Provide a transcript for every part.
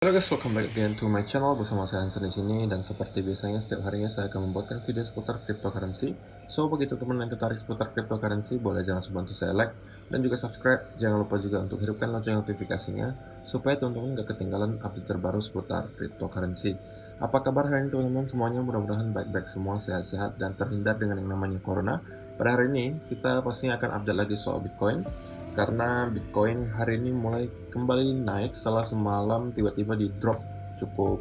Halo guys, welcome back again to my channel bersama saya Hansen di sini, dan seperti biasanya setiap harinya saya akan membuatkan video seputar cryptocurrency. So bagi teman-teman yang tertarik seputar cryptocurrency, boleh jangan lupa bantu saya like dan juga subscribe. Jangan lupa juga untuk hidupkan lonceng notifikasinya supaya teman-teman gak ketinggalan update terbaru seputar cryptocurrency. Apa kabar hari ini teman-teman semuanya? Mudah-mudahan baik-baik semua, sehat-sehat dan terhindar dengan yang namanya corona. Pada hari ini kita pastinya akan update lagi soal Bitcoin, karena Bitcoin hari ini mulai kembali naik setelah semalam tiba-tiba di drop cukup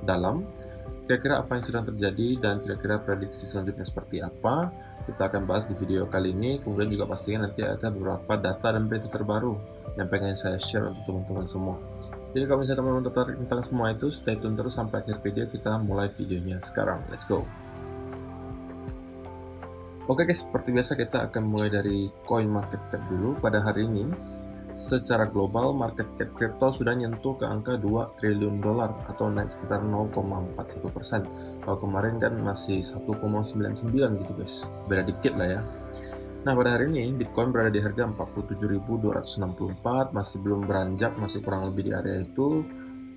dalam. Kira-kira apa yang sedang terjadi dan kira-kira prediksi selanjutnya seperti apa, kita akan bahas di video kali ini. Kemudian juga pastinya nanti ada beberapa data dan berita terbaru yang pengen saya share untuk teman-teman semua. Jadi kalau misalnya teman-teman tertarik tentang semua itu, stay tune terus sampai akhir video. Kita mulai videonya sekarang, let's go. Oke guys, seperti biasa kita akan mulai dari coin market cap dulu. Pada hari ini, secara global market cap crypto sudah nyentuh ke angka 2 triliun dolar atau naik sekitar 0,41%. Kalau kemarin kan masih 1,99 gitu guys, beda dikit lah ya. Nah pada hari ini Bitcoin berada di harga 47.264, masih belum beranjak, masih kurang lebih di area itu,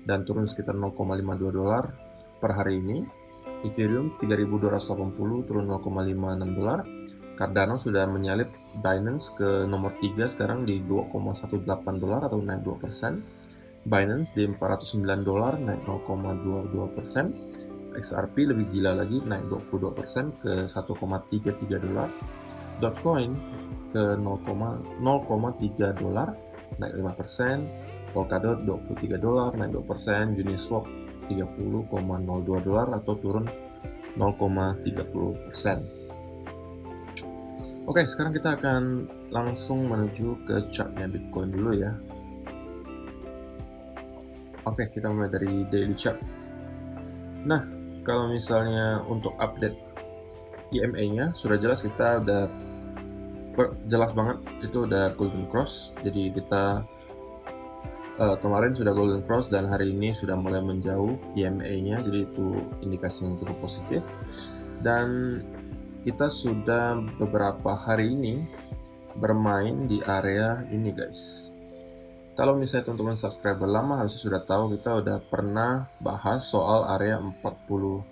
dan turun sekitar 0,52 dolar per hari ini. Ethereum 3.280 turun 0,56 dolar. Cardano sudah menyalip Binance ke nomor 3 sekarang di 2,18 dolar atau naik 2%. Binance di 409 dolar naik 0,22%. XRP lebih gila lagi naik 22% ke 1,33 dolar. Dogecoin ke 0,3 dolar naik 5%. Polkadot 23 dolar naik 2%. Uniswap 30,02 dolar atau turun 0,30%. Oke, sekarang kita akan langsung menuju ke chartnya Bitcoin dulu ya. Oke, kita mulai dari daily chart. Nah, kalau misalnya untuk update EMA-nya sudah jelas, kita udah jelas banget itu udah golden cross. Jadi kita kemarin sudah golden cross dan hari ini sudah mulai menjauh EMA-nya, jadi itu indikasi yang cukup positif. Dan kita sudah beberapa hari ini bermain di area ini guys. Kalau misalnya teman-teman subscriber lama harusnya sudah tahu, kita udah pernah bahas soal area 46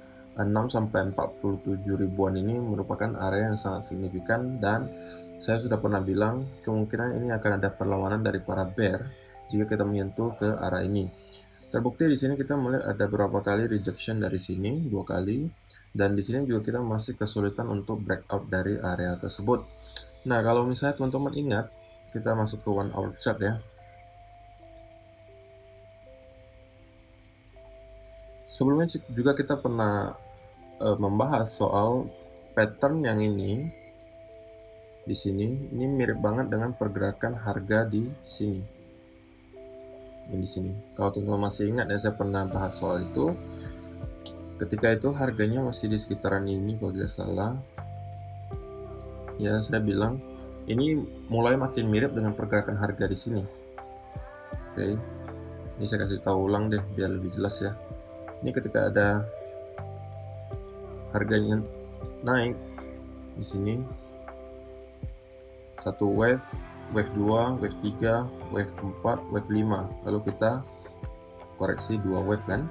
sampai 47 ribuan ini merupakan area yang sangat signifikan, dan saya sudah pernah bilang kemungkinan ini akan ada perlawanan dari para bear jika kita menyentuh ke arah ini. Terbukti di sini kita melihat ada beberapa kali rejection dari sini, 2 kali, dan di sini juga kita masih kesulitan untuk breakout dari area tersebut. Nah, kalau misalnya teman-teman ingat, kita masuk ke 1 hour chart ya. Sebelumnya juga kita pernah membahas soal pattern yang ini. Di sini ini mirip banget dengan pergerakan harga di sini. Di sini. Kalau teman-teman masih ingat ya, saya pernah bahas soal itu. Ketika itu harganya masih di sekitaran ini kalau tidak salah. Ya, saya bilang ini mulai makin mirip dengan pergerakan harga di sini. Oke. Ini saya kasih tahu ulang deh biar lebih jelas ya. Ini ketika ada harganya naik di sini, satu wave 2, wave 3, wave 4, wave 5, lalu kita koreksi 2 wave kan.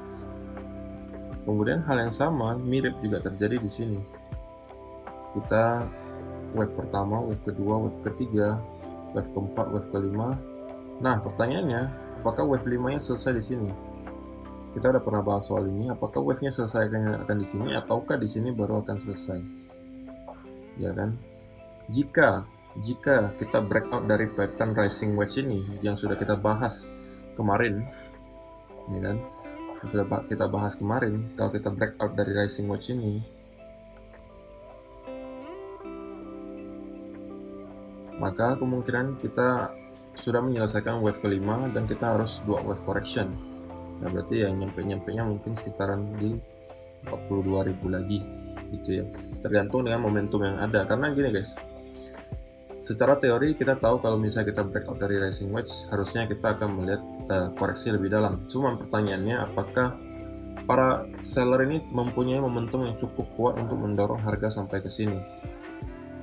Kemudian hal yang sama mirip juga terjadi di sini. Kita wave pertama, wave kedua, wave ketiga, wave keempat, wave kelima. Nah, pertanyaannya, apakah wave 5-nya selesai di sini? Kita udah pernah bahas soal ini, apakah wave-nya selesai akan di sini ataukah di sini baru akan selesai? Ya kan? Jika kita breakout dari pattern rising wedge ini yang sudah kita bahas kemarin, ya kan? Sudah kita bahas kemarin, kalau kita breakout dari rising wedge ini, maka kemungkinan kita sudah menyelesaikan wave kelima dan kita harus 2 wave correction. Nah, berarti yang nyampe-nya mungkin sekitaran di 42.000 lagi gitu ya. Tergantung dengan momentum yang ada. Karena gini guys, secara teori kita tahu kalau misalnya kita breakout dari rising wedge, harusnya kita akan melihat koreksi lebih dalam. Cuma pertanyaannya, apakah para seller ini mempunyai momentum yang cukup kuat untuk mendorong harga sampai ke sini?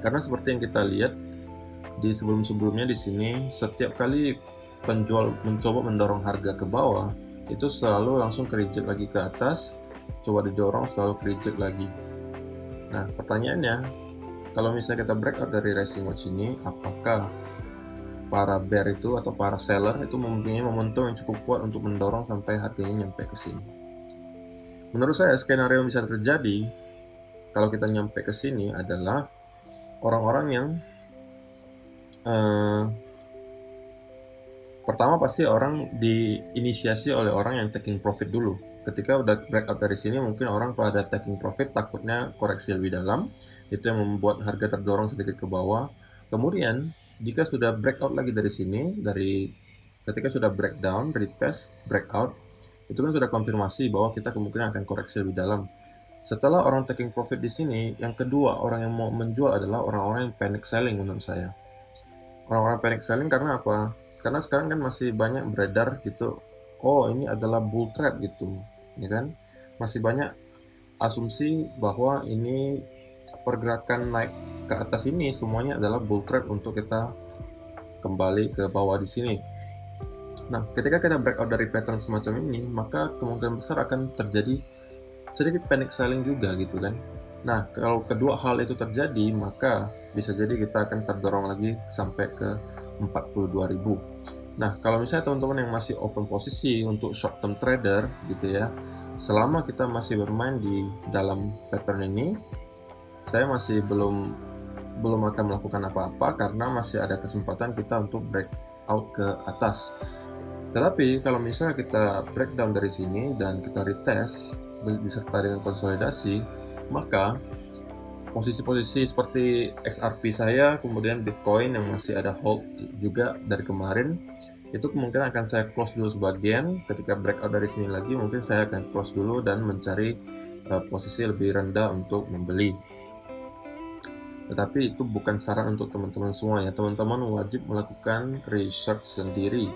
Karena seperti yang kita lihat di sebelum-sebelumnya di sini, setiap kali penjual mencoba mendorong harga ke bawah, itu selalu langsung ke reject lagi ke atas, coba didorong selalu ke reject lagi. Nah, pertanyaannya, kalau misalnya kita breakout dari racing watch ini, apakah para bear itu atau para seller itu mempunyai momentum yang cukup kuat untuk mendorong sampai harganya nyampe ke sini? Menurut saya skenario yang bisa terjadi kalau kita nyampe ke sini adalah orang-orang yang pertama pasti orang diinisiasi oleh orang yang taking profit dulu. Ketika udah breakout dari sini, mungkin orang pada taking profit, takutnya koreksi lebih dalam, itu yang membuat harga terdorong sedikit ke bawah. Kemudian jika sudah breakout lagi dari sini, ketika sudah breakdown, retest, breakout, itu kan sudah konfirmasi bahwa kita kemungkinan akan koreksi lebih dalam. Setelah orang taking profit di sini, yang kedua orang yang mau menjual adalah orang-orang yang panic selling menurut saya. Orang-orang panic selling karena apa? Karena sekarang kan masih banyak beredar gitu, oh ini adalah bull trap gitu, ya kan? Masih banyak asumsi bahwa ini pergerakan naik ke atas ini semuanya adalah bull trap untuk kita kembali ke bawah di sini. Nah, ketika kita breakout dari pattern semacam ini, maka kemungkinan besar akan terjadi sedikit panic selling juga gitu kan. Nah, kalau kedua hal itu terjadi, maka bisa jadi kita akan terdorong lagi sampai ke 42.000. Nah, kalau misalnya teman-teman yang masih open posisi untuk short term trader gitu ya, selama kita masih bermain di dalam pattern ini, saya masih belum akan melakukan apa-apa karena masih ada kesempatan kita untuk breakout ke atas. Tetapi kalau misalnya kita breakdown dari sini dan kita retest disertai dengan konsolidasi, maka posisi-posisi seperti XRP saya, kemudian Bitcoin yang masih ada hold juga dari kemarin, itu kemungkinan akan saya close dulu sebagian. Ketika breakout dari sini lagi, mungkin saya akan close dulu dan mencari posisi lebih rendah untuk membeli. Tetapi itu bukan saran untuk teman-teman semua ya. Teman-teman wajib melakukan research sendiri.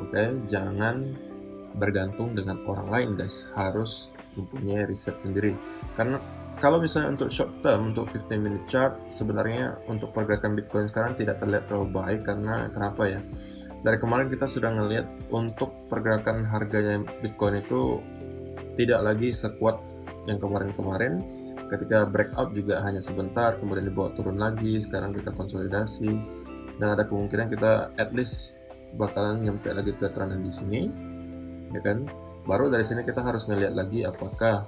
Oke, jangan bergantung dengan orang lain guys. Harus mempunyai riset sendiri. Karena kalau misalnya untuk short term, untuk 15 minute chart, sebenarnya untuk pergerakan Bitcoin sekarang tidak terlihat terlalu baik. Karena kenapa ya? Dari kemarin kita sudah ngelihat untuk pergerakan harganya Bitcoin itu tidak lagi sekuat yang kemarin-kemarin. Ketika breakout juga hanya sebentar, kemudian dibawa turun lagi, sekarang kita konsolidasi, dan ada kemungkinan kita at least bakalan nyampe lagi ke trennya di sini, ya kan? Baru dari sini kita harus ngelihat lagi apakah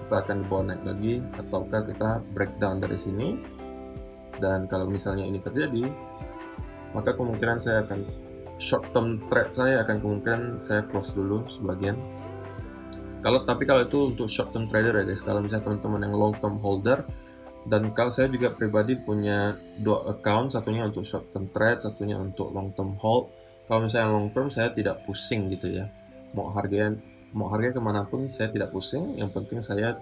kita akan dibawa naik lagi ataukah kita breakdown dari sini. Dan kalau misalnya ini terjadi, maka kemungkinan saya akan short term trade saya akan kemungkinan saya close dulu sebagian. Tapi kalau itu untuk short term trader ya guys, kalau misalnya teman-teman yang long term holder, dan kalau saya juga pribadi punya dua account, satunya untuk short term trade, satunya untuk long term hold. Kalau misalnya long term saya tidak pusing gitu ya, mau harga kemanapun saya tidak pusing, yang penting saya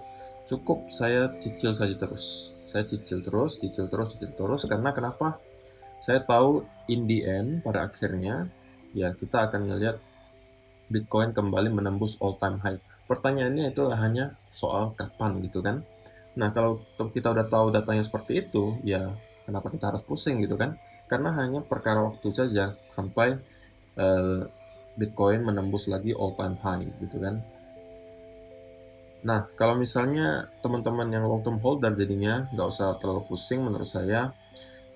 cicil saja terus, cicil terus, karena kenapa? Saya tahu in the end, pada akhirnya ya kita akan ngelihat Bitcoin kembali menembus all time high. Pertanyaannya itu hanya soal kapan gitu kan. Nah, kalau kita udah tahu datanya seperti itu, ya kenapa kita harus pusing gitu kan? Karena hanya perkara waktu saja sampai Bitcoin menembus lagi all time high gitu kan. Nah, kalau misalnya teman-teman yang long term holder jadinya nggak usah terlalu pusing menurut saya,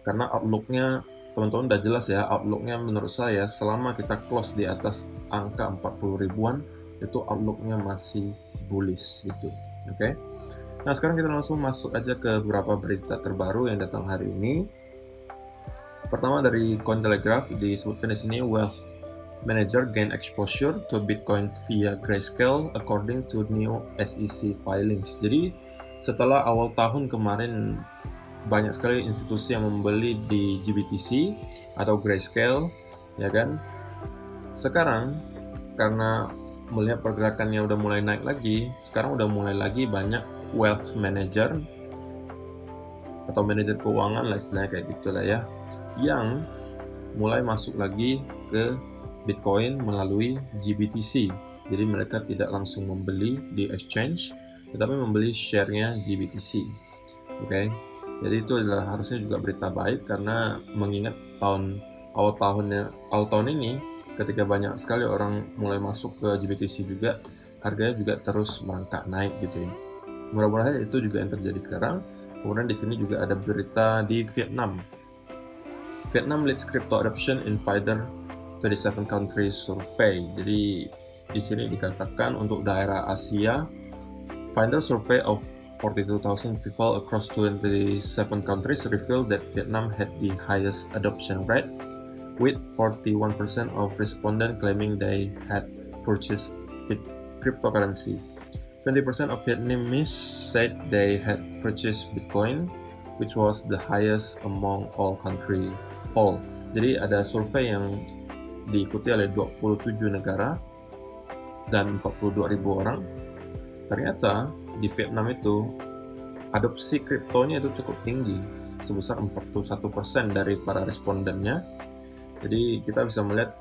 karena outlooknya teman-teman udah jelas ya, outlooknya menurut saya selama kita close di atas angka 40 ribuan, itu outlooknya masih bullish gitu. Oke. Nah, sekarang kita langsung masuk aja ke beberapa berita terbaru yang datang hari ini. Pertama dari Cointelegraph disebutkan di sini, wealth manager gain exposure to Bitcoin via Grayscale according to new SEC filings. Jadi setelah awal tahun kemarin banyak sekali institusi yang membeli di GBTC atau Grayscale, ya kan? Sekarang karena melihat pergerakannya udah mulai naik lagi, sekarang udah mulai lagi banyak wealth manager atau manajer keuangan lah istilahnya kayak gitulah ya, yang mulai masuk lagi ke Bitcoin melalui GBTC. Jadi mereka tidak langsung membeli di exchange, tetapi membeli share-nya GBTC. Oke. Jadi itu adalah harusnya juga berita baik, karena mengingat awal tahun ini ketika banyak sekali orang mulai masuk ke GBTC juga, harganya juga terus merangkak naik gitu ya. Mudah-mudahan itu juga yang terjadi sekarang. Kemudian di sini juga ada berita di Vietnam. Vietnam leads crypto adoption in FIDER 27 countries survey. Jadi di sini dikatakan untuk daerah Asia, FIDER survey of 42,000 people across 27 countries revealed that Vietnam had the highest adoption rate, with 41% of respondents claiming they had purchased cryptocurrency. 20% of Vietnamese said they had purchased Bitcoin, which was the highest among all country poll. Jadi ada survei yang diikuti oleh 27 negara dan 42.000 orang. Ternyata di Vietnam itu adopsi kriptonya itu cukup tinggi, sebesar 41% dari para respondennya. Jadi kita bisa melihat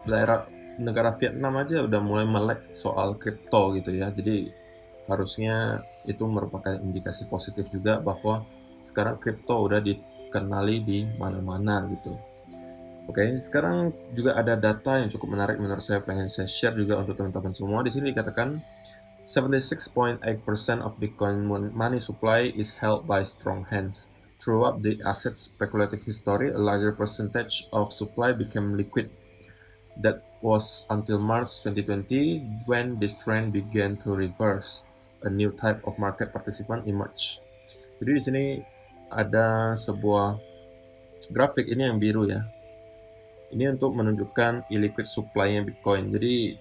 negara Vietnam aja udah mulai melek soal kripto gitu ya. Jadi harusnya itu merupakan indikasi positif juga bahwa sekarang kripto udah dikenali di mana-mana gitu. Oke, sekarang juga ada data yang cukup menarik menurut saya, pengen saya share juga untuk teman-teman semua. Di sini dikatakan 76.8% of Bitcoin money supply is held by strong hands. Throughout the asset's speculative history, a larger percentage of supply became liquid. That was until March 2020 when this trend began to reverse. A new type of market participant emerged. Jadi di sini ada sebuah grafik, ini yang biru ya. Ini untuk menunjukkan illiquid supply-nya Bitcoin. Jadi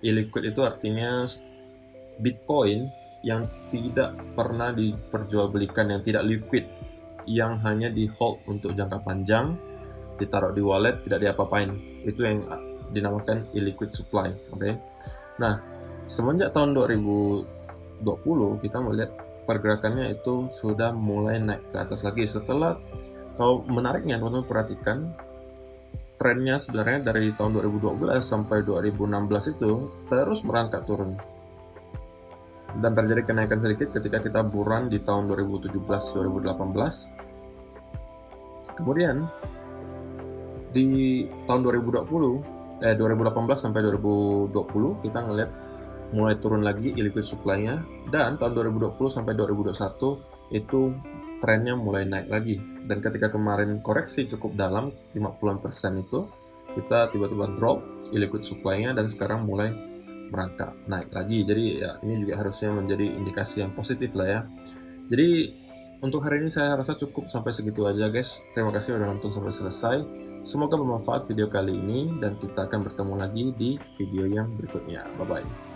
illiquid itu artinya Bitcoin yang tidak pernah diperjualbelikan, yang tidak liquid, yang hanya di hold untuk jangka panjang, ditaruh di wallet, tidak diapa-apain. Itu yang dinamakan illiquid supply. Oke. Nah, semenjak tahun 2020 kita melihat pergerakannya itu sudah mulai naik ke atas lagi. Setelah, kalau menariknya teman-teman perhatikan, trennya sebenarnya dari tahun 2012 sampai 2016 itu terus merangkak turun. Dan terjadi kenaikan sedikit ketika kita buruan di tahun 2017-2018. Kemudian di tahun 2018 sampai 2020 kita ngeliat mulai turun lagi illiquid supply-nya, dan tahun 2020 sampai 2021 itu trennya mulai naik lagi. Dan ketika kemarin koreksi cukup dalam 50% itu, kita tiba-tiba drop illiquid supply-nya dan sekarang mulai merangkak naik lagi. Jadi ya ini juga harusnya menjadi indikasi yang positif lah ya. Jadi untuk hari ini saya rasa cukup sampai segitu aja guys. Terima kasih udah nonton sampai selesai. Semoga bermanfaat video kali ini dan kita akan bertemu lagi di video yang berikutnya. Bye bye.